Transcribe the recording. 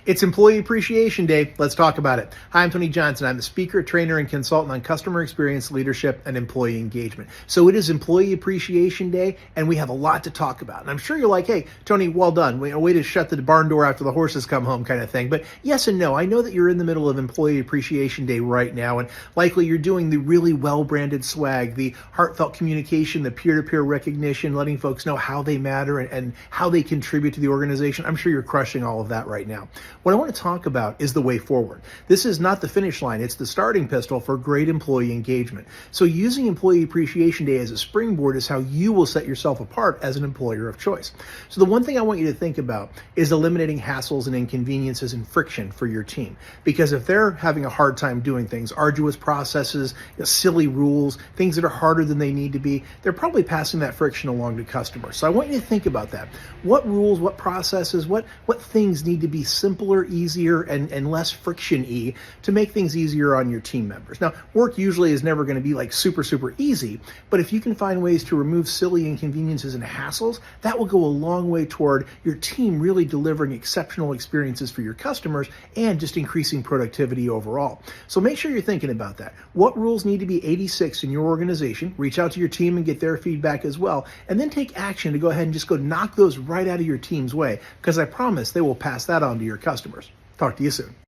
It's Employee Appreciation Day. Let's talk about it. Hi, I'm Tony Johnson. I'm the speaker, trainer, and consultant on customer experience, leadership, and employee engagement. So it is Employee Appreciation Day, and we have a lot to talk about. And I'm sure you're like, hey, Tony, well done. Way to shut the barn door after the horses come home kind of thing. But yes and no. I know that you're in the middle of Employee Appreciation Day right now, and likely you're doing the really well-branded swag, the heartfelt communication, the peer-to-peer recognition, letting folks know how they matter and how they contribute to the organization. I'm sure you're crushing all of that right now. What I want to talk about is the way forward. This is not the finish line. It's the starting pistol for great employee engagement. So using Employee Appreciation Day as a springboard is how you will set yourself apart as an employer of choice. So the one thing I want you to think about is eliminating hassles and inconveniences and friction for your team. Because if they're having a hard time doing things, arduous processes, silly rules, things that are harder than they need to be, they're probably passing that friction along to customers. So I want you to think about that. What rules, what processes, what things need to be simpler, easier, and less friction-y to make things easier on your team members. Now, work usually is never going to be like super easy, but if you can find ways to remove silly inconveniences and hassles, that will go a long way toward your team really delivering exceptional experiences for your customers and just increasing productivity overall. So make sure you're thinking about that. What rules need to be 86 in your organization? Reach out to your team and get their feedback as well, and then take action to go ahead and just go knock those right out of your team's way, because I promise they will pass that on to your customers. Talk to you soon.